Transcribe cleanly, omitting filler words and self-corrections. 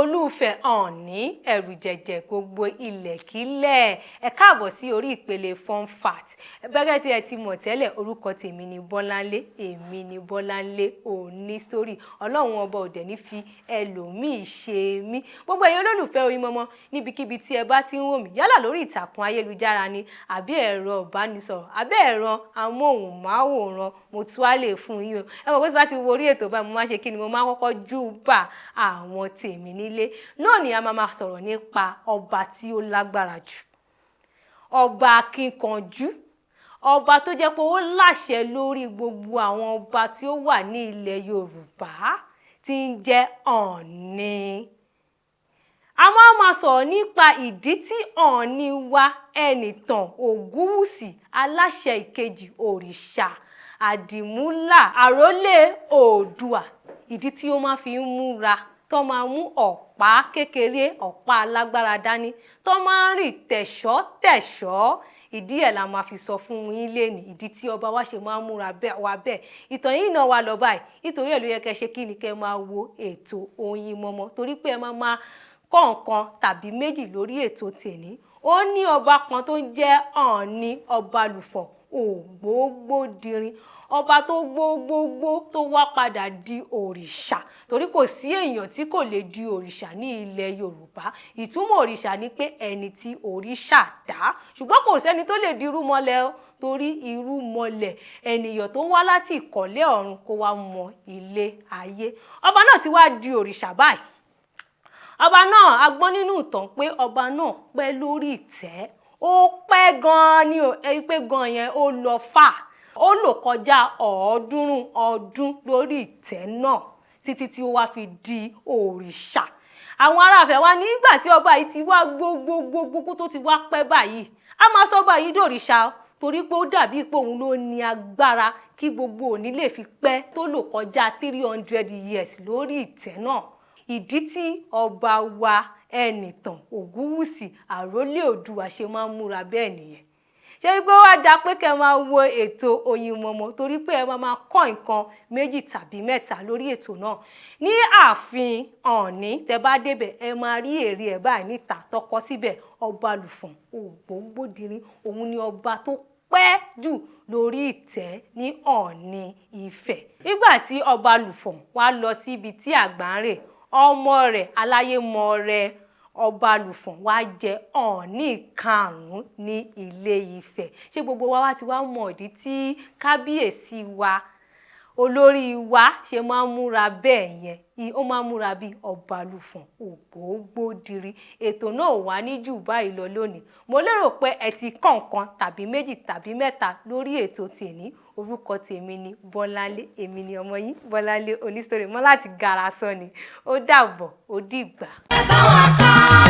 olúfẹ́ Ooni ẹ̀rù jẹ̀jẹ̀ gbogbo ilẹ̀kílẹ̀ ẹ káàbọ̀ sí orí ìpele fun fact bẹ́gẹ́ tí ẹ ti mọ̀ tẹ́lẹ̀ orúkọ tèmi ni Bọ́láńlé èmi ni Bọ́láńlé Ooni story ọlọ́run ọba òdẹ ní fi ẹlòmíì ṣe mí gbogbo ẹ̀yin olólùfẹ́ Oyinmomo níbikíbi tí ẹ bá ti ń wò mí yálà lórí ìtàkùn ayélujára ni àbí ẹ̀rọ ìbánisọ̀rọ̀ àbí ẹ̀rọ amóhùnmáwòrán mo tún á lè fún yín o ẹ mọ̀ pé tí bá ti wo orí ètò báyìí mo máa ṣe kí ni mo máa kọ́kọ́ júbà àwọn tèmi nílé lónìí a máa sọ̀rọ̀ nípa ọba tí ó lágbára jù ọba akínkanjú ọba tó jẹ́ pé ó láṣẹ lórí gbogbo àwọn ọba tí ó wà ní ilẹ̀ Yorùbá tí ń jẹ́ Ọọ̀ni a máa sọ̀rọ̀ nípa ìdí tí Ọọ̀ni wa Ẹnìtàn Ògúnwùsì aláṣẹ ìkejì òrìṣà àdìmúlà àrólé Oòduà ìdí tí ó máa fi ń múra tó máa mú ọ̀pá kékeré ọ̀pá alágbára dání tó máa ń rìn tẹ̀ṣọ́ ìdí ẹ̀ la máa fi sọ fún yín lénìí ìdí tí ọba wa ṣe máa ń múra wa bẹ́ẹ̀ ìtàn yìí náà wà lọ báyìí nítorí ẹ̀ ló yẹ kẹ́ ṣe kí ni kẹ́ máa wo ètò Oyinmomo torí pé ẹ máa kọ́ nǹkan tàbí méjì lórí ètò tèmi ó ní ọba kan tó ń jẹ́ Ọọ̀ni Ọbalùfọ̀n Ògbógbódirin ọba tó gbogbogbò tó wá padà di òrìṣà torí kò sí èèyàn tí kò lè di òrìṣà ní ilẹ̀ Yorùbá ìtumọ̀ òrìṣà ni pé ẹni tí òrìṣà dá ṣùgbọ́n kò sẹ́ni tó lè di irúmọlẹ̀ o torí irúmọlẹ̀ ènìyàn tó ń wá láti ìkọ̀lé ọ̀run kó wá mọ ilé ayé ọba náà ti wá di òrìṣà báyìí ọba náà a gbọ́ nínú ìtàn pé ọba náà pẹ́ lórí ìtẹ́ ó pẹ́ gan-an ni o èyí pé gan-an yẹn ó lọ fà ó lò kọjá 300 ọdún lórí ìtẹ́ náà títí tí ó wá fi di òrìṣà àwọn aráàfẹ́ wa nígbà tí ọba yìí ti wá gbogbogbò tó ti wá pẹ́ báyìí a máa sọ ọba yìí dòrìṣà torí pé ó dàbí pé òun ló ní agbára kí gbogbo òní lè fi pẹ́ tó lò kọjá 300 years lórí ìtẹ́ náà ìdí tí ọba wa Ẹnìtàn Ògúnwùsì àrólé Oòduà ṣe máa ń múra bẹ́ẹ̀ nìyẹn ṣé pé wá dáa pé kẹ́ máa wo ètò Oyinmomo torí pé ẹ máa kọ́ nǹkan méjì tàbí mẹ́ta lórí ètò náà ní ààfin Ọọ̀ni tẹ́ bá débẹ̀ ẹ máa rí ère ẹ̀ báyìí níta tọkọ síbẹ̀ Ọbalùfọ̀n Ògbógbódirin òun ni ọba tó pẹ́ jù lórí ìtẹ́ ní Ọọ̀ni Ifẹ̀ nígbà tí Ọbalùfọ̀n wá lọ síbi tí àgbà ń rè ọmọ rẹ̀ aláyémọ rẹ̀ Ọbalùfọ̀n wá jẹ Ọọ̀ni karùn-ún ní Ilé Ifẹ̀ ṣé gbogbo wa ti wá mọ̀ ìdí tí kábíyèsí wa olórí wa ṣe máa ń múra bẹ́ẹ̀ yẹn ó máa ń múra bí Ọbalùfọ̀n Ògbógbódirin ètò náà ò wá ní jù báyìí lọ lónìí mo lérò pé ẹ ti kọ́ nǹkan tàbí méjì tàbí mẹ́ta lórí ètò tèmi orúkọ tèmi ni Bọ́láńlé èmi ni ọmọ yín Bọ́láńlé Ooni story mọ́ láti Garasọ ni ó dàbọ̀ ó dìgbà. ẹ bá wa ká.